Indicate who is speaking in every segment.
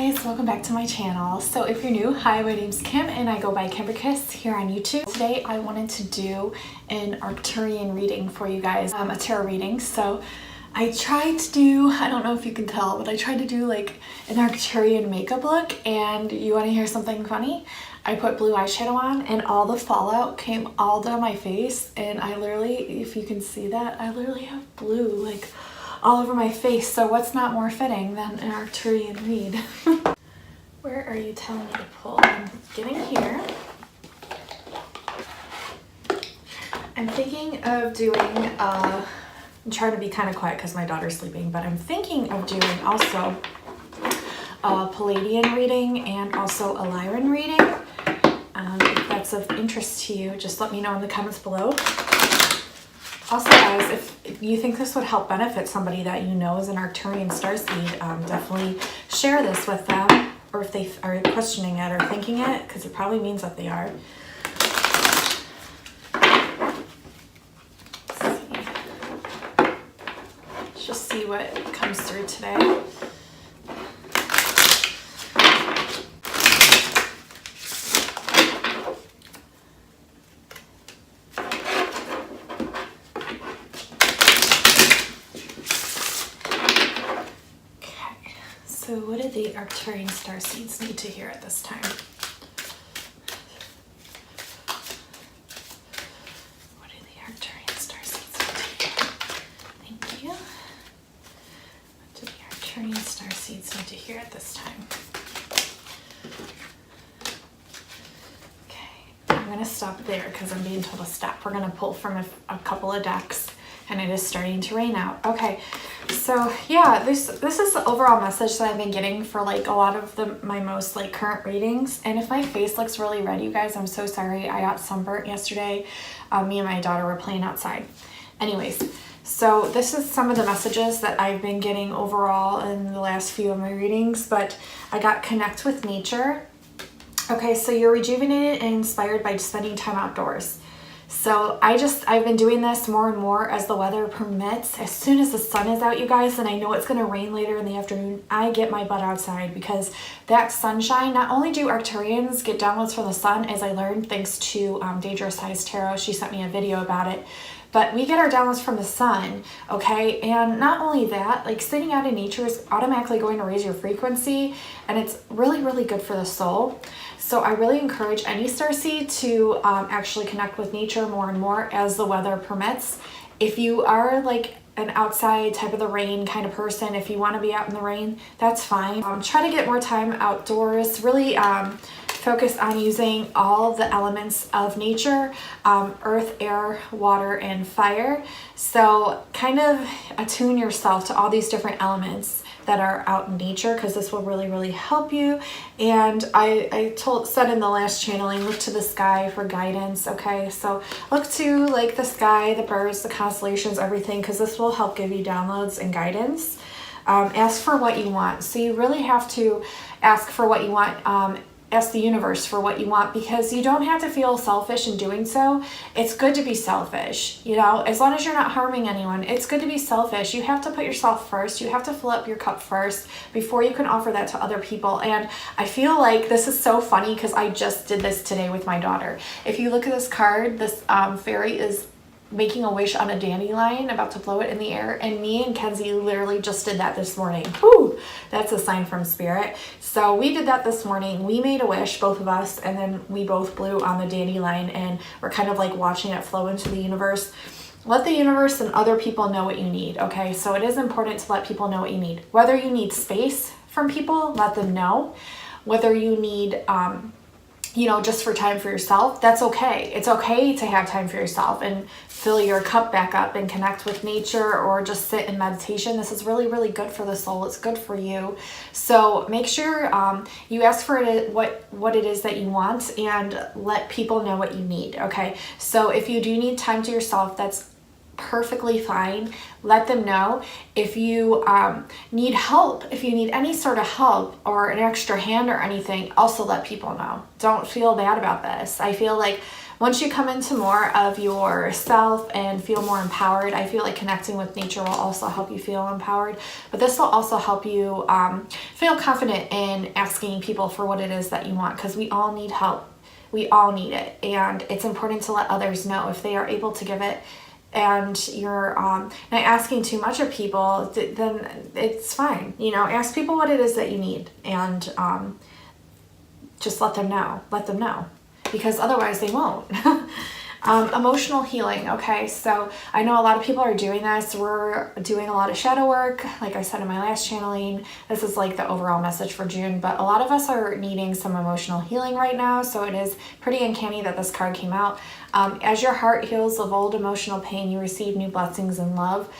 Speaker 1: guys, welcome back to my channel. So if you're new, hi, my name's Kim and I go by Kimberkiss here on YouTube. Today I wanted to do an Arcturian reading for you guys, a tarot reading. So I tried to do, I don't know if you can tell, but I tried to do like an Arcturian makeup look, and you want to hear something funny? I put blue eyeshadow on and all the fallout came all down my face, and I literally, if you can see that, I literally have blue like all over my face. So what's not more fitting than an Arcturian read? Where are you telling me to pull? I'm getting here. I'm thinking of doing, I'm trying to be kind of quiet because my daughter's sleeping, but I'm thinking of doing also a Palladian reading and also a Lyran reading. If that's of interest to you, just let me know in the comments below. Also, guys, if you think this would help benefit somebody that you know is an Arcturian Starseed, definitely share this with them, or if they are questioning it or thinking it, because it probably means that they are. Let's just see what comes through today. So what do the Arcturian Starseeds need to hear at this time? What do the Arcturian Starseeds need to hear? Thank you. What do the Arcturian Starseeds need to hear at this time? Okay, I'm going to stop there because I'm being told to stop. We're going to pull from a couple of decks, and it is starting to rain out. Okay. So yeah, this is the overall message that I've been getting for like a lot of my most like current readings. And if my face looks really red, you guys, I'm so sorry. I got sunburnt yesterday. Me and my daughter were playing outside. Anyways, so this is some of the messages that I've been getting overall in the last few of my readings. But I got connect with nature. Okay, so you're rejuvenated and inspired by spending time outdoors. So I've been doing this more and more as the weather permits. As soon as the sun is out, you guys, and I know it's going to rain later in the afternoon, I get my butt outside because that sunshine, not only do Arcturians get downloads from the sun, as I learned thanks to Dangerous Eyes Tarot, she sent me a video about it, but we get our downloads from the sun, okay? And not only that, like sitting out in nature is automatically going to raise your frequency, and it's really, really good for the soul. So I really encourage any starseed to actually connect with nature more and more as the weather permits. If you are like an outside type of the rain kind of person, if you want to be out in the rain, that's fine. Try to get more time outdoors. Really focus on using all the elements of nature, earth, air, water, and fire. So kind of attune yourself to all these different elements that are out in nature, because this will really, really help you. And I said in the last channeling, look to the sky for guidance. Okay, so look to like the sky, the birds, the constellations, everything, because this will help give you downloads and guidance. Ask for what you want. So you really have to ask for what you want. Ask the universe for what you want, because you don't have to feel selfish in doing so. It's good to be selfish, you know, as long as you're not harming anyone. It's good to be selfish. You have to put yourself first. You have to fill up your cup first before you can offer that to other people. And I feel like this is so funny because I just did this today with my daughter. If you look at this card, this fairy is making a wish on a dandelion, about to blow it in the air, and me and Kenzie literally just did that this morning. Whew, that's a sign from spirit. So we did that this morning. We made a wish, both of us, and then we both blew on the dandelion, and we're kind of like watching it flow into the universe. Let the universe and other people know what you need, okay? So it is important to let people know what you need. Whether you need space from people, let them know. Whether you need you know, just for time for yourself, that's okay. It's okay to have time for yourself and fill your cup back up and connect with nature, or just sit in meditation. This is really, really good for the soul. It's good for you. So make sure you ask for it, what it is that you want, and let people know what you need, okay? So if you do need time to yourself, that's perfectly fine. Let them know. If you need help, if you need any sort of help or an extra hand or anything, also let people know. Don't feel bad about this. I feel like once you come into more of yourself and feel more empowered, I feel like connecting with nature will also help you feel empowered. But this will also help you feel confident in asking people for what it is that you want, because we all need help. We all need it. And it's important to let others know if they are able to give it, and you're not asking too much of people, then it's fine. You know, ask people what it is that you need, and just let them know, because otherwise they won't. Emotional healing. Okay, so I know a lot of people are doing this. We're doing a lot of shadow work. Like I said in my last channeling, this is like the overall message for June, but a lot of us are needing some emotional healing right now. So it is pretty uncanny that this card came out. As your heart heals of old emotional pain, you receive new blessings and love.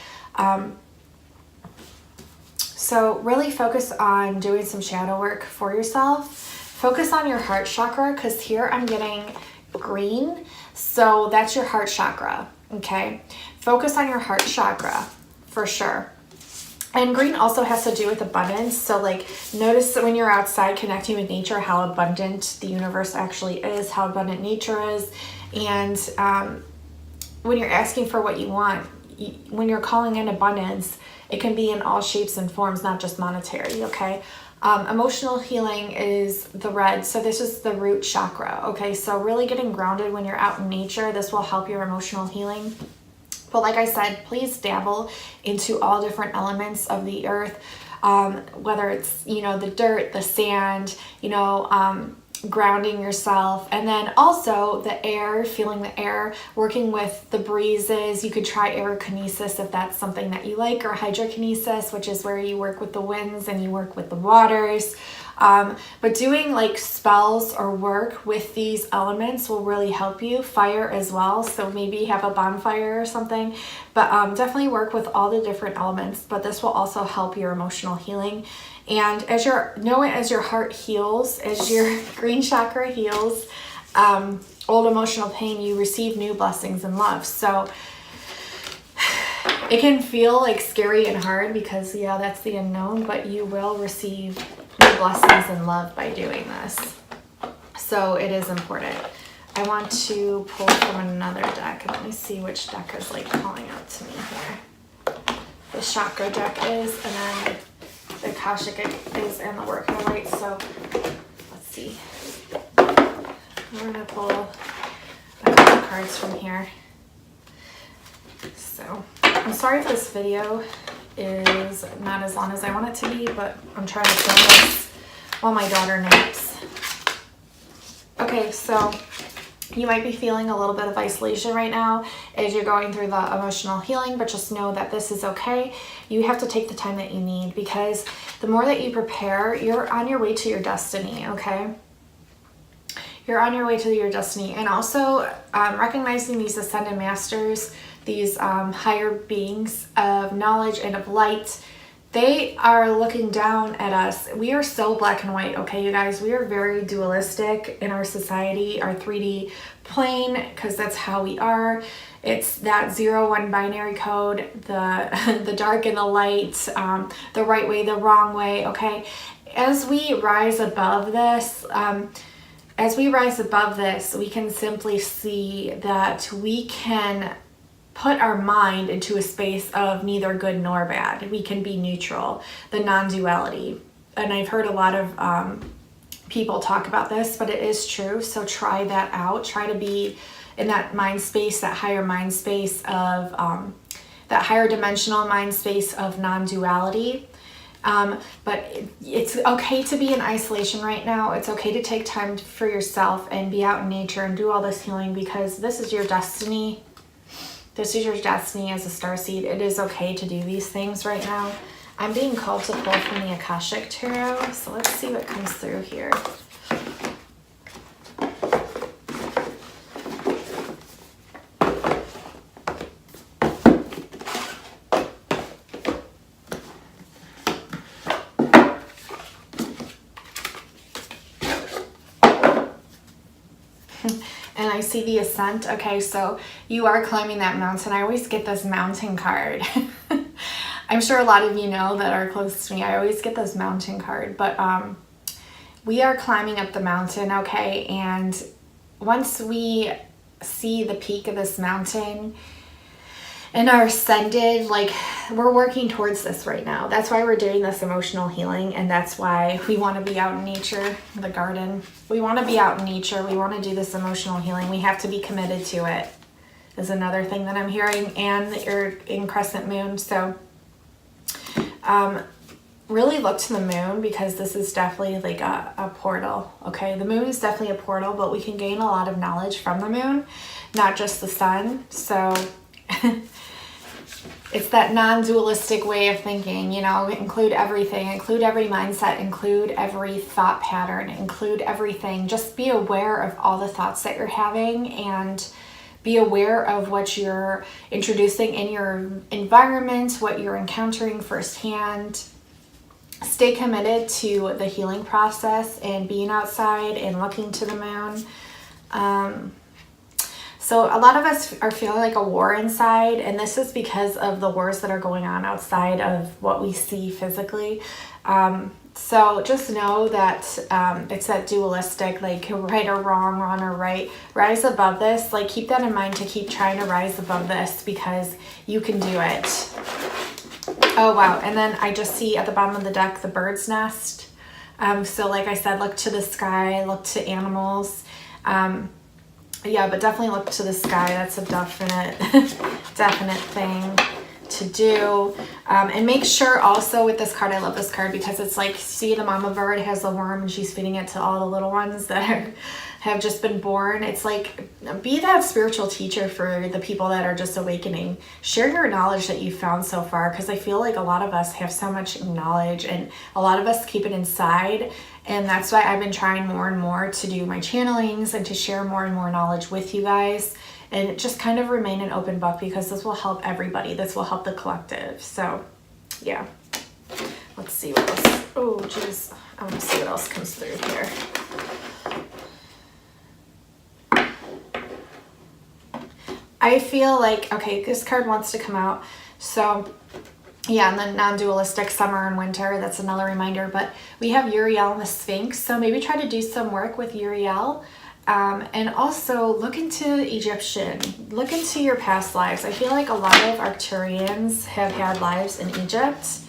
Speaker 1: So really focus on doing some shadow work for yourself. Focus on your heart chakra, because here I'm getting green. So that's your heart chakra, okay? Focus on your heart chakra for sure. And green also has to do with abundance. So like, notice that when you're outside connecting with nature, how abundant the universe actually is, how abundant nature is. And when you're asking for what you want, when you're calling in abundance, it can be in all shapes and forms, not just monetary, okay? Emotional healing is the red. So this is the root chakra. Okay. So really getting grounded when you're out in nature, this will help your emotional healing. But like I said, please dabble into all different elements of the earth. Whether it's, you know, the dirt, the sand, you know, grounding yourself, and then also the air, feeling the air, working with the breezes. You could try aerokinesis if that's something that you like, or hydrokinesis, which is where you work with the winds and you work with the waters. But doing like spells or work with these elements will really help you. Fire as well, so maybe have a bonfire or something, but definitely work with all the different elements. But this will also help your emotional healing. And as your heart heals, as your green chakra heals, old emotional pain, you receive new blessings and love. So it can feel like scary and hard, because yeah, that's the unknown, but you will receive new blessings and love by doing this. So it is important. I want to pull from another deck, and let me see which deck is like calling out to me here. The chakra deck is, and then the Akashic is, and the Work of the Light. So let's see. We're gonna pull a couple cards from here. So I'm sorry if this video is not as long as I want it to be, but I'm trying to film this while my daughter naps. Okay, so you might be feeling a little bit of isolation right now as you're going through the emotional healing, but just know that this is okay. You have to take the time that you need, because the more that you prepare, you're on your way to your destiny, okay? You're on your way to your destiny. And also recognizing these ascended masters, these higher beings of knowledge and of light, they are looking down at us. We are so black and white, okay, you guys? We are very dualistic in our society, our 3D plane, because that's how we are. It's that 0-1 binary code, the dark and the light, the right way, the wrong way, okay? As we rise above this, we can simply see that we can put our mind into a space of neither good nor bad. We can be neutral, the non-duality. And I've heard a lot of people talk about this, but it is true. So try that out. Try to be in that mind space, that higher mind space of, that higher dimensional mind space of non-duality. But it's okay to be in isolation right now. It's okay to take time for yourself and be out in nature and do all this healing, because this is your destiny. This is your destiny as a starseed. It is okay to do these things right now. I'm being called to pull from the Akashic Tarot, so let's see what comes through here. And I see the ascent. Okay, so you are climbing that mountain. I always get this mountain card. I'm sure a lot of you know that are close to me. I always get this mountain card, but we are climbing up the mountain, okay? And once we see the peak of this mountain and are ascended, like we're working towards this right now. That's why we're doing this emotional healing, and that's why we want to be out in nature, the garden. We want to be out in nature. We want to do this emotional healing. We have to be committed to it, is another thing that I'm hearing, and you're in crescent moon. So really look to the moon, because this is definitely like a portal. Okay, the moon is definitely a portal, but we can gain a lot of knowledge from the moon, not just the sun. So it's that non-dualistic way of thinking, you know, include everything, include every mindset, include every thought pattern, include everything. Just be aware of all the thoughts that you're having, and be aware of what you're introducing in your environment, what you're encountering firsthand. Stay committed to the healing process and being outside and looking to the moon. So a lot of us are feeling like a war inside, and this is because of the wars that are going on outside of what we see physically. So just know that it's that dualistic, like right or wrong, wrong or right. Rise above this. Like keep that in mind, to keep trying to rise above this, because you can do it. Oh, wow. And then I just see at the bottom of the deck, the bird's nest. So like I said, look to the sky, look to animals. Yeah, but definitely look to the sky. That's a definite, definite thing to do. And make sure also with this card, I love this card because it's like, see the mama bird has the worm and she's feeding it to all the little ones that have just been born. It's like, be that spiritual teacher for the people that are just awakening. Share your knowledge that you've found so far, because I feel like a lot of us have so much knowledge and a lot of us keep it inside. And that's why I've been trying more and more to do my channelings and to share more and more knowledge with you guys, and just kind of remain an open book, because this will help everybody. This will help the collective. So yeah, let's see what else. Oh geez, I want to see what else comes through here. I feel like, okay, this card wants to come out. So yeah, and then non-dualistic summer and winter, that's another reminder. But we have Uriel and the Sphinx, so maybe try to do some work with Uriel. And also look into Egyptian, look into your past lives. I feel like a lot of Arcturians have had lives in Egypt.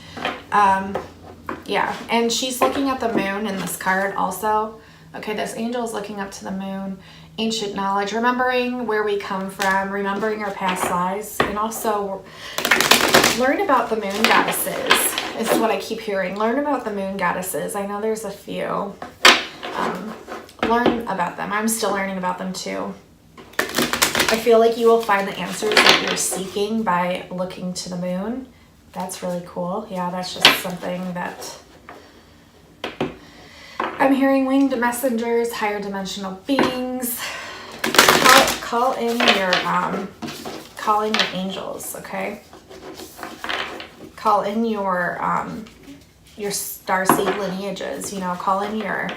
Speaker 1: Yeah, and she's looking at the moon in this card also. Okay, this angel is looking up to the moon. Ancient knowledge, remembering where we come from, remembering our past lives, and also learn about the moon goddesses is what I keep hearing. Learn about the moon goddesses. I know there's a few. Learn about them. I'm still learning about them too. I feel like you will find the answers that you're seeking by looking to the moon. That's really cool. Yeah, that's just something that I'm hearing. Winged messengers, higher dimensional beings. Call in your angels, okay? Call in your starseed lineages, you know, call in your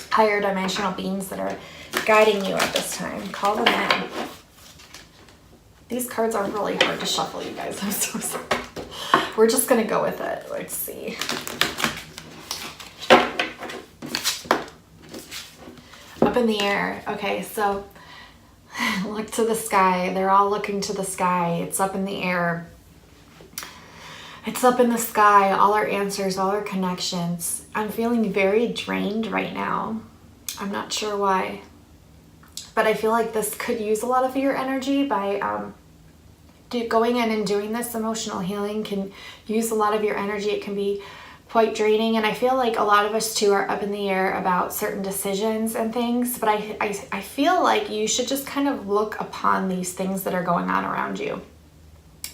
Speaker 1: higher dimensional beings that are guiding you at this time. Call them in. These cards are really hard to shuffle, you guys. I'm so sorry. We're just gonna go with it. Let's see. Up in the air. Okay, so look to the sky. They're all looking to the sky. It's up in the air. It's up in the sky. All our answers, all our connections. I'm feeling very drained right now. I'm not sure why, but I feel like this could use a lot of your energy by going in and doing this emotional healing can use a lot of your energy. It can be quite draining, and I feel like a lot of us too are up in the air about certain decisions and things, but I feel like you should just kind of look upon these things that are going on around you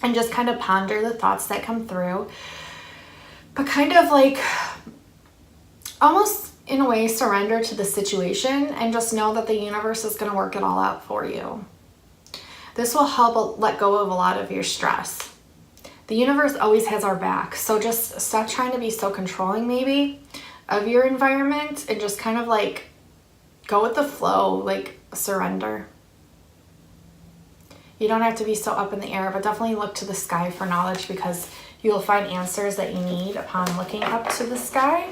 Speaker 1: and just kind of ponder the thoughts that come through, but kind of like almost in a way surrender to the situation and just know that the universe is going to work it all out for you. This will help let go of a lot of your stress. The universe always has our back, so just stop trying to be so controlling maybe of your environment and just kind of like go with the flow, like surrender. You don't have to be so up in the air, but definitely look to the sky for knowledge, because you'll find answers that you need upon looking up to the sky.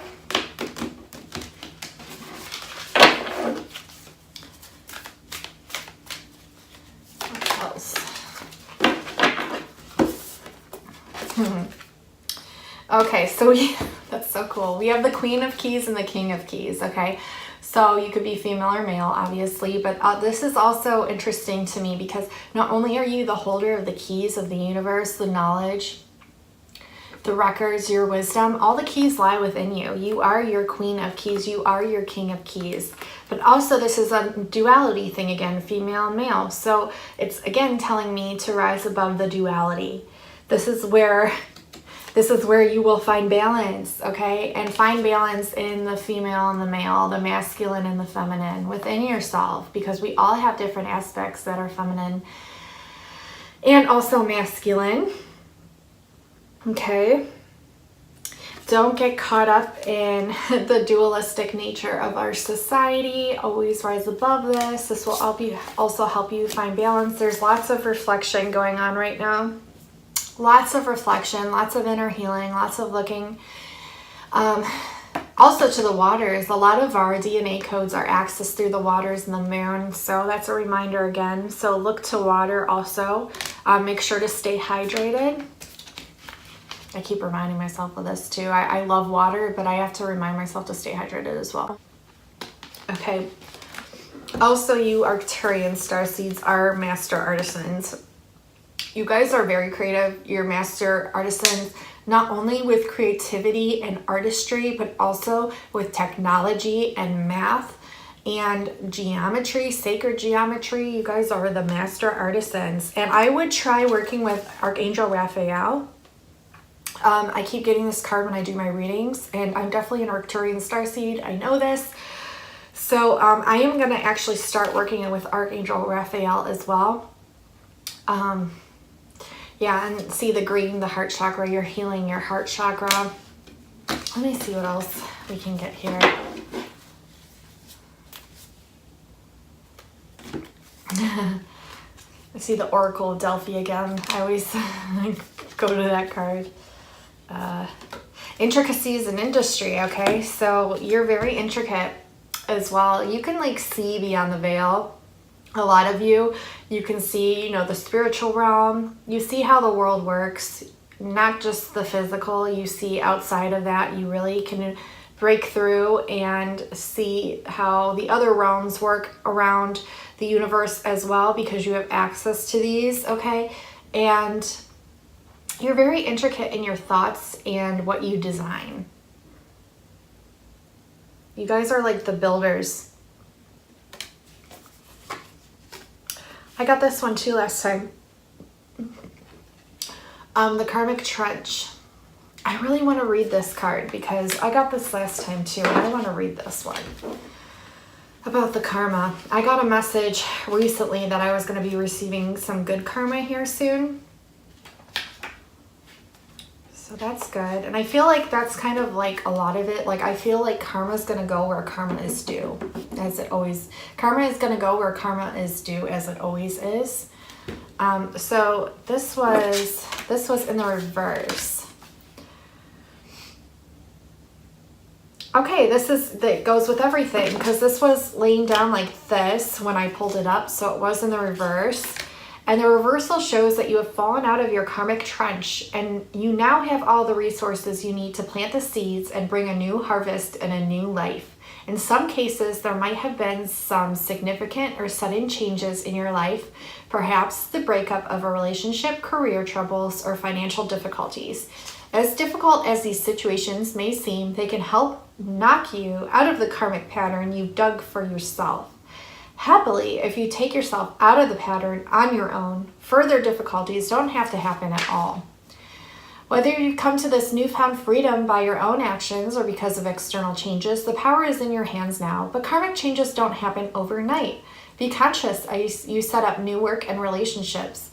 Speaker 1: Okay, so that's so cool. We have the Queen of Keys and the King of Keys, okay? So you could be female or male, obviously, but this is also interesting to me because not only are you the holder of the keys of the universe, the knowledge, the records, your wisdom, all the keys lie within you. You are your Queen of Keys. You are your King of Keys. But also this is a duality thing again, female and male. So it's again telling me to rise above the duality. This is where you will find balance, okay? And find balance in the female and the male, the masculine and the feminine within yourself, because we all have different aspects that are feminine and also masculine, okay? Don't get caught up in the dualistic nature of our society. Always rise above this. This will also help you find balance. There's lots of reflection going on right now. Lots of reflection, lots of inner healing, lots of looking also to the waters. A lot of our DNA codes are accessed through the waters and the moon. So that's a reminder again. So look to water also. Make sure to stay hydrated. I keep reminding myself of this too. I love water, but I have to remind myself to stay hydrated as well. Okay. Also, you Arcturian starseeds are master artisans. You guys are very creative. You're master artisans, not only with creativity and artistry, but also with technology and math and geometry, sacred geometry. You guys are the master artisans. And I would try working with Archangel Raphael. I keep getting this card when I do my readings, and I'm definitely an Arcturian starseed. I know this. So I am going to actually start working with Archangel Raphael as well. Yeah, and see the green, the heart chakra, you're healing your heart chakra. Let me see what else we can get here. I see the Oracle of Delphi again. I always go to that card. Intricacies in industry, okay? So you're very intricate as well. You can like see beyond the veil. A lot of you can see, you know, the spiritual realm. You see how the world works, not just the physical. You see outside of that. You really can break through and see how the other realms work around the universe as well, because you have access to these, okay? And you're very intricate in your thoughts and what you design. You guys are like the builders. I got this one too last time. The Karmic Trench. I really want to read this card because I got this last time too, and I want to read this one. About the karma. I got a message recently that I was going to be receiving some good karma here soon. So that's good. And I feel like that's kind of like a lot of it. Like I feel like karma is going to go where karma is due, as it always. Karma is going to go where karma is due, as it always is. So this was in the reverse. Okay, that goes with everything, because this was laying down like this when I pulled it up, so it was in the reverse. And the reversal shows that you have fallen out of your karmic trench, and you now have all the resources you need to plant the seeds and bring a new harvest and a new life. In some cases, there might have been some significant or sudden changes in your life, perhaps the breakup of a relationship, career troubles, or financial difficulties. As difficult as these situations may seem, they can help knock you out of the karmic pattern you've dug for yourself. Happily, if you take yourself out of the pattern on your own, further difficulties don't have to happen at all. Whether you come to this newfound freedom by your own actions or because of external changes, the power is in your hands now, but karmic changes don't happen overnight. Be conscious as you set up new work and relationships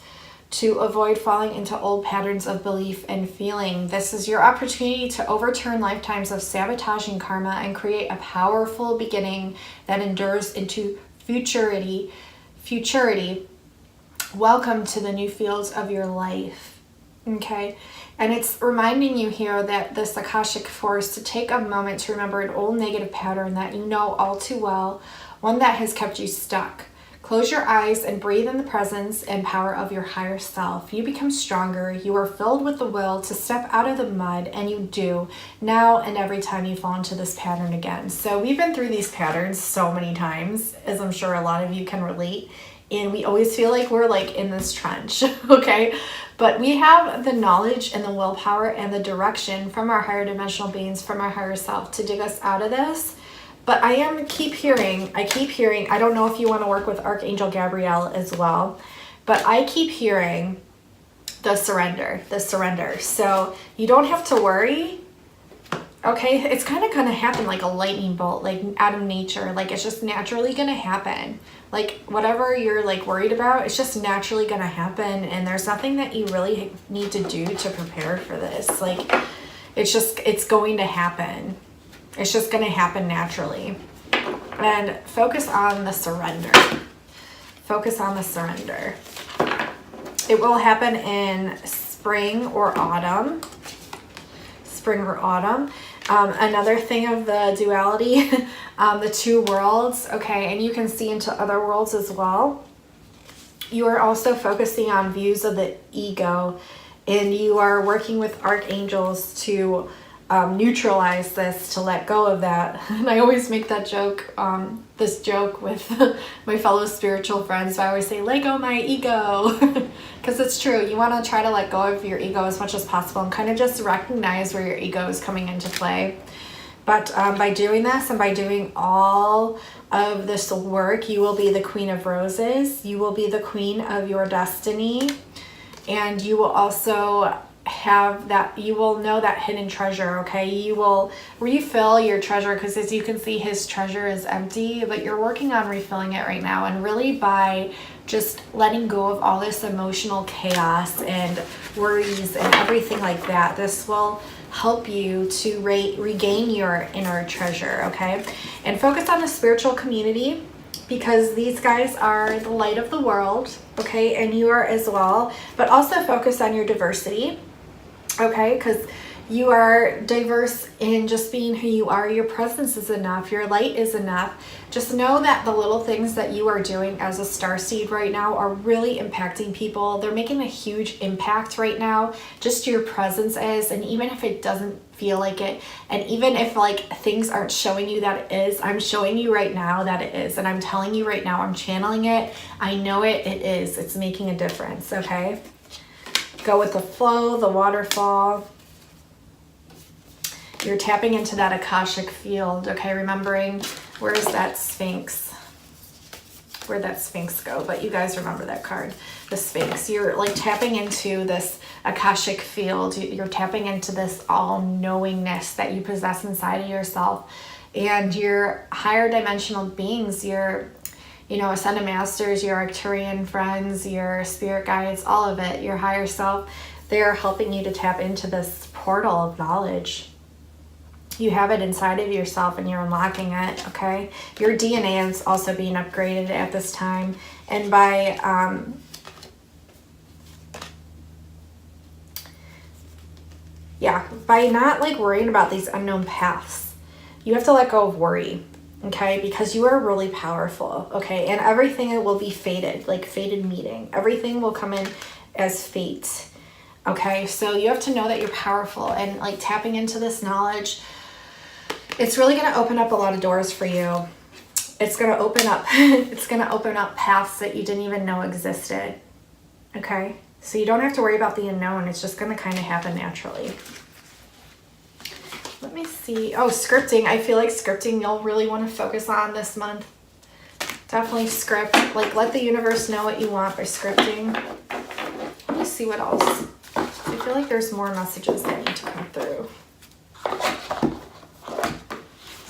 Speaker 1: to avoid falling into old patterns of belief and feeling. This is your opportunity to overturn lifetimes of sabotaging karma and create a powerful beginning that endures into futurity. Welcome to the new fields of your life. Okay, and it's reminding you here that this Akashic force to take a moment to remember an old negative pattern that you know all too well, one that has kept you stuck. Close your eyes and breathe in the presence and power of your higher self. You become stronger. You are filled with the will to step out of the mud, and you do now and every time you fall into this pattern again. So we've been through these patterns so many times, as I'm sure a lot of you can relate. And we always feel like we're like in this trench, okay? But we have the knowledge and the willpower and the direction from our higher dimensional beings, from our higher self to dig us out of this. But I keep hearing, I don't know if you want to work with Archangel Gabriel as well, but I keep hearing the surrender. So you don't have to worry, okay? It's kind of going to happen like a lightning bolt, like out of nature. Like it's just naturally going to happen. Like whatever you're like worried about, it's just naturally going to happen. And there's nothing that you really need to do to prepare for this. Like it's going to happen. It's just going to happen naturally. And focus on the surrender. Focus on the surrender. It will happen in spring or autumn. Spring or autumn. Another thing of the duality, the two worlds, okay, and you can see into other worlds as well. You are also focusing on views of the ego, and you are working with archangels to neutralize this, to let go of that. And I always make that joke, this joke with my fellow spiritual friends. I always say, let go my ego, because it's true. You want to try to let go of your ego as much as possible and kind of just recognize where your ego is coming into play. But by doing this and by doing all of this work, you will be the Queen of Roses. You will be the queen of your destiny. And you will also have that, you will know that hidden treasure, okay? You will refill your treasure, because as you can see, his treasure is empty, but you're working on refilling it right now. And really by just letting go of all this emotional chaos and worries and everything like that, this will help you to regain your inner treasure, okay? And focus on the spiritual community, because these guys are the light of the world, okay? And you are as well. But also focus on your diversity, okay? Because you are diverse in just being who you are. Your presence is enough. Your light is enough. Just know that the little things that you are doing as a starseed right now are really impacting people. They're making a huge impact right now. Just your presence is, and even if it doesn't feel like it, and even if like things aren't showing you that it is, I'm showing you right now that it is. And I'm telling you right now, I'm channeling it. I know it is. It's making a difference, okay? Go with the flow, the waterfall. You're tapping into that Akashic field, okay? Remembering, where's that Sphinx? Where'd that Sphinx go? But you guys remember that card, the Sphinx. You're like tapping into this Akashic field. You're tapping into this all-knowingness that you possess inside of yourself. And your higher dimensional beings, your, you know, Ascended Masters, your Arcturian friends, your spirit guides, all of it, your higher self, they're helping you to tap into this portal of knowledge. You have it inside of yourself and you're unlocking it, okay? Your DNA is also being upgraded at this time. And by by not like worrying about these unknown paths, you have to let go of worry, okay? Because you are really powerful, okay? And everything will be fated, like fated meeting. Everything will come in as fate, okay? So you have to know that you're powerful, and like tapping into this knowledge, it's really going to open up a lot of doors for you. It's going to open up, it's going to open up paths that you didn't even know existed. Okay? So you don't have to worry about the unknown. It's just going to kind of happen naturally. Let me see. Oh, scripting. I feel like scripting you'll really want to focus on this month. Definitely script. Like, let the universe know what you want by scripting. Let me see what else. I feel like there's more messages that need to come through.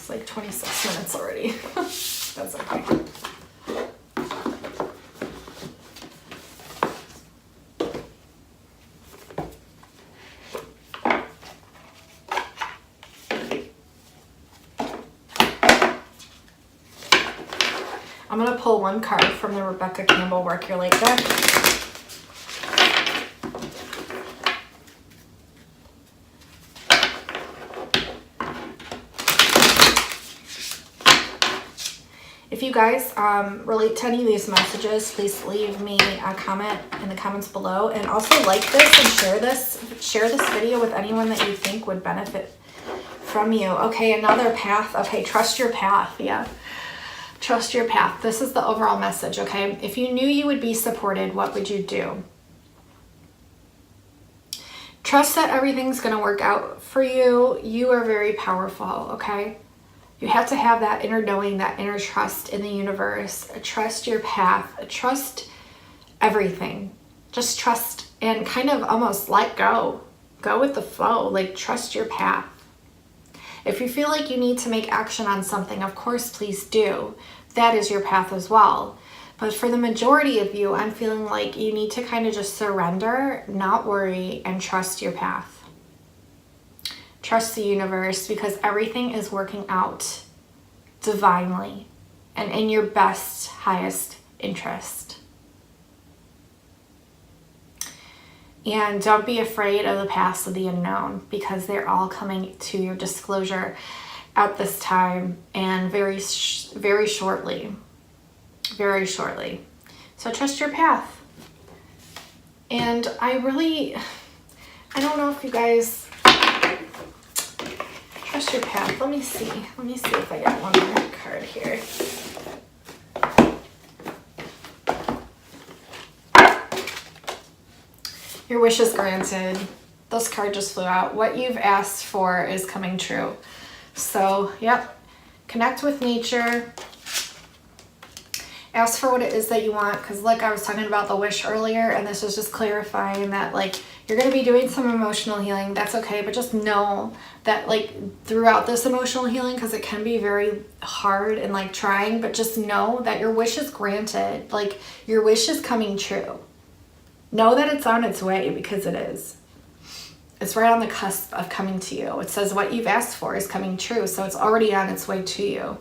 Speaker 1: Like 26 minutes already. That's okay. I'm going to pull one card from the Rebecca Campbell Work Your Light deck. If you guys relate to any of these messages, please leave me a comment in the comments below, and also like this and share this video with anyone that you think would benefit from you. Okay, another path. Okay, trust your path. Yeah, trust your path. This is the overall message. Okay, if you knew you would be supported, what would you do? Trust that everything's going to work out for you. You are very powerful. Okay, you have to have that inner knowing, that inner trust in the universe. Trust your path. Trust everything. Just trust and kind of almost let go. Go with the flow. Like, trust your path. If you feel like you need to make action on something, of course, please do. That is your path as well. But for the majority of you, I'm feeling like you need to kind of just surrender, not worry, and trust your path. Trust the universe, because everything is working out divinely and in your best, highest interest. And don't be afraid of the past, of the unknown, because they're all coming to your disclosure at this time and very shortly. Very shortly. So trust your path. And I don't know if you guys trust your path. Let me see if I got one more card here. Your wish is granted. This card just flew out. What you've asked for is coming true. So, yep. Connect with nature. Ask for what it is that you want, because like I was talking about the wish earlier, and this was just clarifying that, like, you're going to be doing some emotional healing. That's okay, but just know that, like, throughout this emotional healing, because it can be very hard and, like, trying, but just know that your wish is granted. Like, your wish is coming true. Know that it's on its way, because it is. It's right on the cusp of coming to you. It says what you've asked for is coming true, so it's already on its way to you.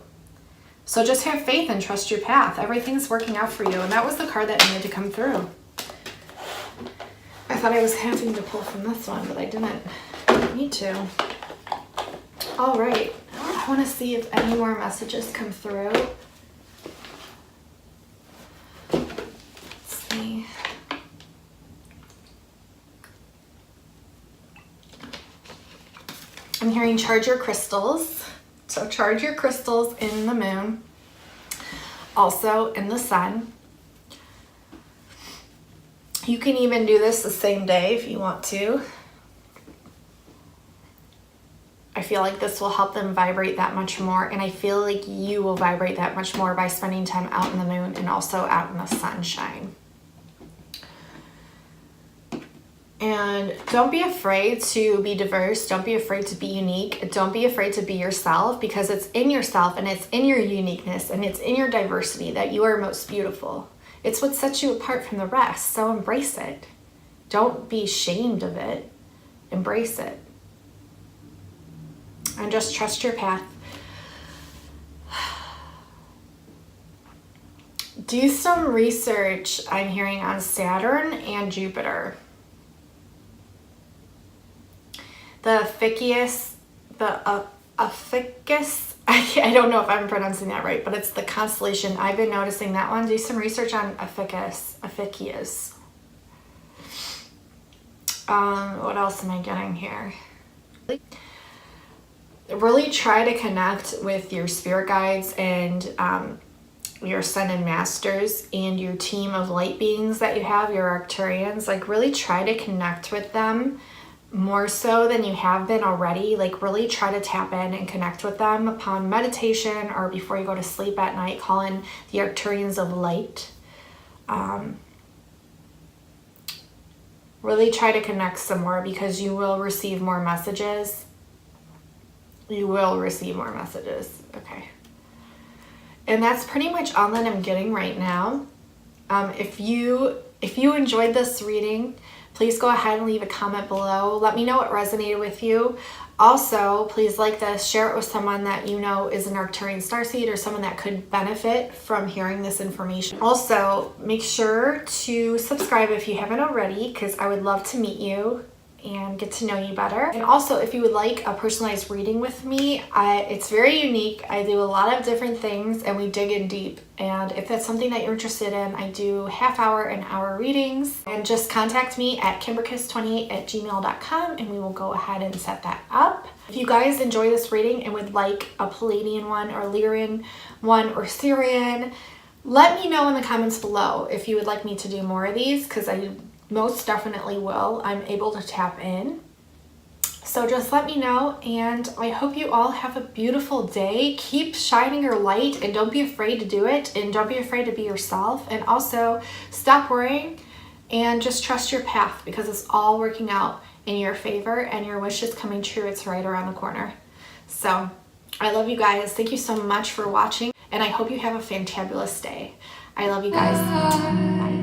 Speaker 1: So just have faith and trust your path. Everything's working out for you. And that was the card that needed to come through. I thought I was having to pull from this one, but I didn't need to. All right. I want to see if any more messages come through. Let's see. I'm hearing charge your crystals. So charge your crystals in the moon, also in the sun. You can even do this the same day if you want to. I feel like this will help them vibrate that much more, and I feel like you will vibrate that much more by spending time out in the moon and also out in the sunshine. And don't be afraid to be diverse. Don't be afraid to be unique. Don't be afraid to be yourself, because it's in yourself and it's in your uniqueness and it's in your diversity that you are most beautiful. It's what sets you apart from the rest. So embrace it. Don't be ashamed of it. Embrace it. And just trust your path. Do some research, I'm hearing, on Saturn and Jupiter. The Ficus, I don't know if I'm pronouncing that right, but it's the constellation. I've been noticing that one. Do some research on Ficus. What else am I getting here? Really try to connect with your spirit guides and your sun and masters and your team of light beings that you have, your Arcturians. Like, really try to connect with them more so than you have been already. Like, really try to tap in and connect with them upon meditation or before you go to sleep at night. Call in the Arcturians of light. Really try to connect some more, because you will receive more messages. You will receive more messages. Okay. And that's pretty much all that I'm getting right now. If you enjoyed this reading, please go ahead and leave a comment below. Let me know what resonated with you. Also, please like this, share it with someone that you know is an Arcturian Starseed or someone that could benefit from hearing this information. Also, make sure to subscribe if you haven't already, because I would love to meet you. and get to know you better. And also, if you would like a personalized reading with me, it's very unique. I do a lot of different things and we dig in deep. And if that's something that you're interested in, I do half-hour and hour readings. And just contact me at kimberkiss28@gmail.com and we will go ahead and set that up. If you guys enjoy this reading and would like a Palladian one or Lyrian one or Syrian, let me know in the comments below if you would like me to do more of these, because I most definitely will. I'm able to tap in. So just let me know, and I hope you all have a beautiful day. Keep shining your light and don't be afraid to do it, and don't be afraid to be yourself, and also stop worrying and just trust your path, because it's all working out in your favor and your wish is coming true. It's right around the corner. So I love you guys. Thank you so much for watching, and I hope you have a fantabulous day. I love you guys. Bye.